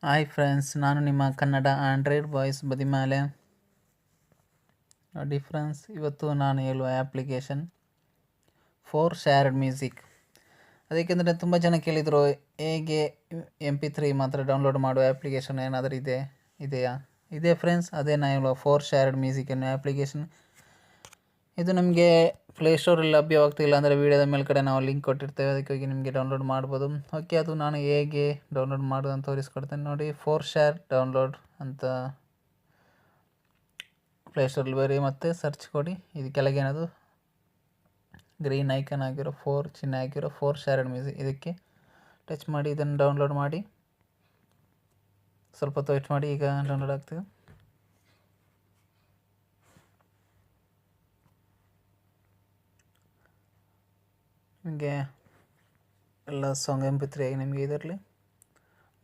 Hi friends, ನಾನು ನಿಮ್ಮ Kannada Android voice ಬದಿಮಾಲೆ. ನೋಡಿ ಫ್ರೆಂಡ್ಸ್, ಇವತ್ತು ನಾನು ಹೇಳುವ ಆ್ಯಪ್ಲಿಕೇಶನ್ ಫೋರ್ ಶೇರ್ಡ್ ಮ್ಯೂಸಿಕ್. ಅದಕ್ಕೆಂದರೆ ತುಂಬ ಜನ ಕೇಳಿದರು, ಹೇಗೆ MP3 ಮಾತ್ರ ಡೌನ್ಲೋಡ್ ಮಾಡುವ ಆ್ಯಪ್ಲಿಕೇಶನ್ ಏನಾದರೂ ಇದೆಯಾ? ಇದೆ ಫ್ರೆಂಡ್ಸ್, ಅದೇ ನಾನು ಹೇಳುವ ಫೋರ್ ಶೇರ್ಡ್ ಮ್ಯೂಸಿಕ್ ಅನ್ನೋ ಆ್ಯಪ್ಲಿಕೇಶನ್. ಇದು ನಿಮಗೆ ಪ್ಲೇಸ್ಟೋರಲ್ಲಿ ಲಭ್ಯವಾಗ್ತಿಲ್ಲ ಅಂದರೆ ವೀಡಿಯೋದ ಮೇಲ್ಗಡೆ ನಾವು ಲಿಂಕ್ ಕೊಟ್ಟಿರ್ತೇವೆ, ಅದಕ್ಕೆ ಹೋಗಿ ನಿಮಗೆ ಡೌನ್ಲೋಡ್ ಮಾಡ್ಬೋದು. ಓಕೆ, ಅದು ನಾನು ಹೇಗೆ ಡೌನ್ಲೋಡ್ ಮಾಡೋದು ಅಂತ ತೋರಿಸ್ಕೊಡ್ತೇನೆ. ನೋಡಿ, ಫೋರ್ ಶೇರ್ ಡೌನ್ಲೋಡ್ ಅಂತ ಪ್ಲೇಸ್ಟೋರಲ್ಲಿ ಬರೀ ಮತ್ತು ಸರ್ಚ್ ಕೊಡಿ. ಇದು ಕೆಳಗೇನದು ಗ್ರೀನ್ ಐಕನ್ ಆಗಿರೋ ಫೋರ್ ಚಿಹ್ನೆ ಆಗಿರೋ ಫೋರ್ ಶೇರ್ಡ್ ಮ್ಯೂಸಿಕ್, ಇದಕ್ಕೆ ಟಚ್ ಮಾಡಿ ಇದನ್ನು ಡೌನ್ಲೋಡ್ ಮಾಡಿ. ಸ್ವಲ್ಪ ಹೊತ್ತು ವೇಟ್ ಮಾಡಿ, ಈಗ ಡೌನ್ಲೋಡ್ ಆಗ್ತದೆ. ನಿಮಗೆ ಎಲ್ಲ ಸಾಂಗ್ MP3 ಆಗಿ ನಿಮಗೆ ಇದರಲ್ಲಿ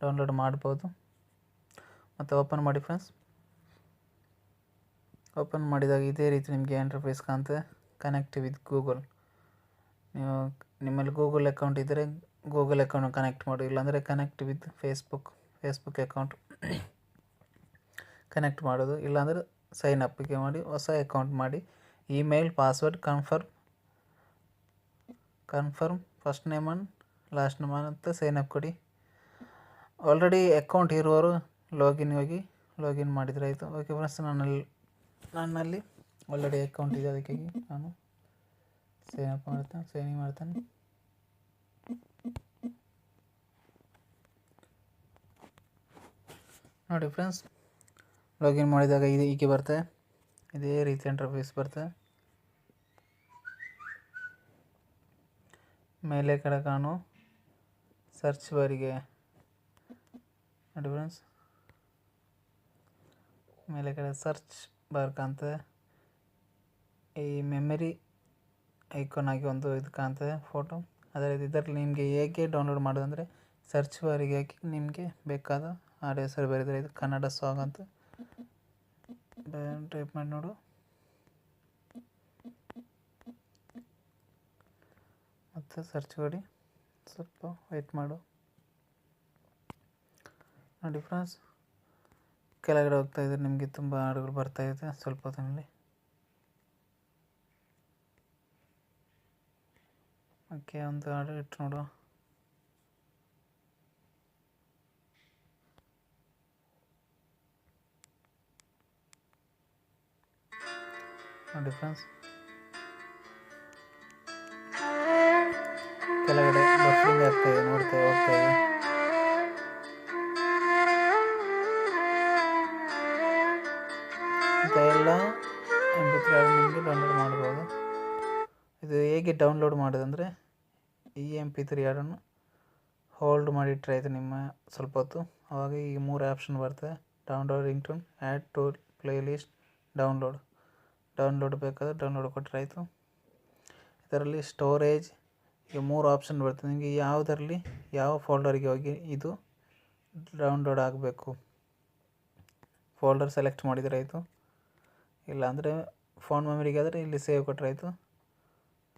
ಡೌನ್ಲೋಡ್ ಮಾಡ್ಬೋದು. ಮತ್ತು ಓಪನ್ ಮಾಡಿ ಫ್ರೆಂಡ್ಸ್. ಓಪನ್ ಮಾಡಿದಾಗ ಇದೇ ರೀತಿ ನಿಮಗೆ ಇಂಟರ್ಫೇಸ್ ಕಾಣ್ತದೆ. Connect with Google. ನೀವು ನಿಮ್ಮಲ್ಲಿ ಗೂಗಲ್ ಅಕೌಂಟ್ ಇದ್ದರೆ ಗೂಗಲ್ ಅಕೌಂಟ್ ಕನೆಕ್ಟ್ ಮಾಡಿ, ಇಲ್ಲಾಂದರೆ connect with Facebook account connect ಮಾಡೋದು. ಇಲ್ಲಾಂದರೆ ಸೈನ್ ಅಪ್ಗೆ ಮಾಡಿ ಹೊಸ ಅಕೌಂಟ್ ಮಾಡಿ. Email password confirm first name and last name ಅಂತ ಸೈನ್ ಅಪ್ ಕೊಡಿ. ಆಲ್ರೆಡಿ ಅಕೌಂಟ್ ಇರುವವರು ಲಾಗಿನ್ ಮಾಡಿದರೆ ಆಯಿತು. ಓಕೆ ಫ್ರೆಂಡ್ಸ್, ನನ್ನಲ್ಲಿ ಆಲ್ರೆಡಿ ಅಕೌಂಟ್ ಇದೆ, ಅದಕ್ಕಾಗಿ ನಾನು ಸೈನ್ ಮಾಡ್ತೇನೆ. ನೋಡಿ ಫ್ರೆಂಡ್ಸ್, ಲಾಗಿನ್ ಮಾಡಿದಾಗ ಹೀಗೆ ಬರ್ತದೆ. ಇದೇ ರೀತಿ ಇಂಟರ್ಫೇಸ್ ಬರ್ತದೆ. ಮೇಲೆ ಕಡೆ ಕಾಣು ಸರ್ಚ್ ಬಾರಿಗೆ ನೋಡಿ ಫ್ರೆಂಡ್ಸ್, ಮೇಲೆ ಕಡೆ ಸರ್ಚ್ ಬಾರ್ ಕಾಣ್ತದೆ. ಈ ಮೆಮರಿ ಐಕಾನ್ ಆಗಿ ಒಂದು ಇದು ಕಾಣ್ತದೆ ಫೋಟೋ. ಅದೇ ರೀತಿ ಇದರಲ್ಲಿ ನಿಮಗೆ ಹೇಗೆ ಡೌನ್ಲೋಡ್ ಮಾಡೋದಂದರೆ ಸರ್ಚ್ ಬಾರಿಗೆ ಹಾಕಿ ನಿಮಗೆ ಬೇಕಾದ ಆಡಿಯೋ ಹೆಸರು ಬರೆದರೆ ಇದು ಕನ್ನಡ ಸಾಂಗ್ ಅಂತ ಟೈಪ್ ಮಾಡಿ ನೋಡು. ಮತ್ತು ಸರ್ಚ್ ಮಾಡಿ, ಸ್ವಲ್ಪ ವೆಯ್ಟ್ ಮಾಡು. ನೋಡಿ ಫ್ರೆಂಡ್ಸ್, ಕೆಳಗಡೆ ಹೋಗ್ತಾಯಿದ್ರೆ ನಿಮಗೆ ತುಂಬ ಹಾಡುಗಳು ಬರ್ತಾಯಿದೆ. ಸ್ವಲ್ಪ ಹೊತ್ತಿನಲ್ಲಿ ಓಕೆ, ಒಂದು ಹಾಡು ಇಟ್ಟು ನೋಡು. ನೋಡಿ ಫ್ರೆಂಡ್ಸ್, ಕೆಳಗಡೆ ಬಫರಿಂಗ್ ಆಗ್ತಾಯಿದೆ, ಹೋಗ್ತಾಯಿದೆ. ಎಲ್ಲ MP3 ನಿಮಗೆ ಡೌನ್ಲೋಡ್ ಮಾಡ್ಬೋದು. ಇದು ಹೇಗೆ ಡೌನ್ಲೋಡ್ ಮಾಡೋದಂದರೆ, ಈ MP3 ಹಾಡನ್ನು ಹೋಲ್ಡ್ ಮಾಡಿ ಇಟ್ಟರೆ ಆಯಿತು ನಿಮ್ಮ ಸ್ವಲ್ಪ ಹೊತ್ತು. ಆವಾಗ ಈ 3 ಆಪ್ಷನ್ ಬರ್ತದೆ: download, ring tone, add to play list, download ಬೇಕಾದರೆ ಡೌನ್ಲೋಡ್ ಕೊಟ್ಟರೆ ಆಯಿತು. ಇದರಲ್ಲಿ ಸ್ಟೋರೇಜ್ ಈಗ 3 ಆಪ್ಷನ್ ಬರ್ತದೆ. ನಿಮಗೆ ಯಾವುದರಲ್ಲಿ ಯಾವ ಫೋಲ್ಡರಿಗೆ ಹೋಗಿ ಇದು ಡೌನ್ಲೋಡ್ ಆಗಬೇಕು ಫೋಲ್ಡರ್ ಸೆಲೆಕ್ಟ್ ಮಾಡಿದರೆ ಆಯಿತು. ಇಲ್ಲಾಂದರೆ ಫೋನ್ ಮೆಮರಿಗೆ ಆದರೆ ಇಲ್ಲಿ ಸೇವ್ ಕೊಟ್ಟರೆ ಆಯಿತು.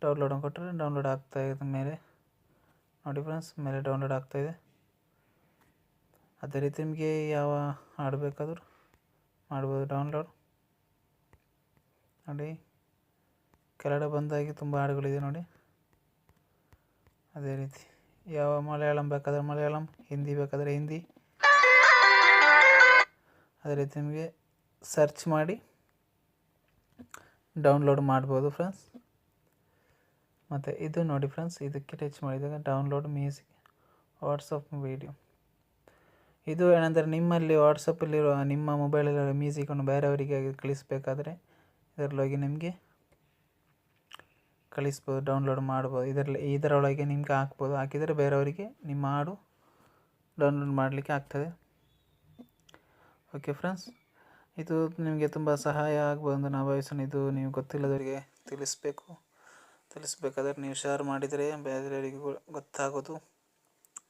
ಡೌನ್ಲೋಡ್ ಕೊಟ್ಟರೆ ಡೌನ್ಲೋಡ್ ಆಗ್ತಾಯಿದೆ ಮೇಲೆ. ನೋಡಿ ಫ್ರೆಂಡ್ಸ್, ಮೇಲೆ ಡೌನ್ಲೋಡ್ ಆಗ್ತಾಯಿದೆ. ಅದೇ ರೀತಿ ನಿಮಗೆ ಯಾವ ಹಾಡು ಬೇಕಾದರೂ ಮಾಡ್ಬೋದು ಡೌನ್ಲೋಡ್. ನೋಡಿ, ಕೆಳಗಡೆ ಬಂದಾಗಿ ತುಂಬ ಹಾಡುಗಳಿದೆ ನೋಡಿ. ಅದೇ ರೀತಿ ಯಾವ ಮಲಯಾಳಂ ಬೇಕಾದರೆ ಮಲಯಾಳಂ, ಹಿಂದಿ ಬೇಕಾದರೆ ಹಿಂದಿ. ಅದೇ ರೀತಿ ನಿಮಗೆ ಸರ್ಚ್ ಮಾಡಿ ಡೌನ್ಲೋಡ್ ಮಾಡ್ಬೋದು ಫ್ರೆಂಡ್ಸ್. ಮತ್ತು ಇದು ನೋಡಿ ಫ್ರೆಂಡ್ಸ್, ಇದಕ್ಕೆ ಟಚ್ ಮಾಡಿದಾಗ ಡೌನ್ಲೋಡ್ ಮ್ಯೂಸಿಕ್ ವಾಟ್ಸಪ್ ವೀಡಿಯೋ. ಇದು ಏನೆಂದರೆ, ನಿಮ್ಮಲ್ಲಿ ವಾಟ್ಸಪ್ಪಲ್ಲಿರುವ ನಿಮ್ಮ ಮೊಬೈಲಲ್ಲಿರೋ ಮ್ಯೂಸಿಕನ್ನು ಬೇರೆಯವರಿಗೆ ಕಳಿಸಬೇಕಾದ್ರೆ ಇದರಲ್ಲಿ ಹೋಗಿ ನಿಮಗೆ ಕಳಿಸ್ಬೋದು, ಡೌನ್ಲೋಡ್ ಮಾಡ್ಬೋದು. ಇದರೊಳಗೆ ನಿಮಗೆ ಹಾಕ್ಬೋದು. ಹಾಕಿದರೆ ಬೇರೆಯವರಿಗೆ ನಿಮ್ಮ ಹಾಡು ಡೌನ್ಲೋಡ್ ಮಾಡಲಿಕ್ಕೆ ಆಗ್ತದೆ. ಓಕೆ ಫ್ರೆಂಡ್ಸ್, ಇದು ನಿಮಗೆ ತುಂಬ ಸಹಾಯ ಆಗ್ಬೋದು ಅಂತ ನಾನು ಭಾವಿಸೋಣ. ಇದು ನೀವು ಗೊತ್ತಿಲ್ಲದವರಿಗೆ ತಿಳಿಸ್ಬೇಕಾದ್ರೆ ನೀವು ಶೇರ್ ಮಾಡಿದರೆ ಬೇರೆಯವರಿಗೂ ಗೊತ್ತಾಗೋದು.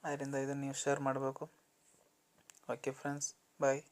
ಅದರಿಂದ ಇದನ್ನು ನೀವು ಶೇರ್ ಮಾಡಬೇಕು. ಓಕೆ ಫ್ರೆಂಡ್ಸ್, ಬಾಯ್.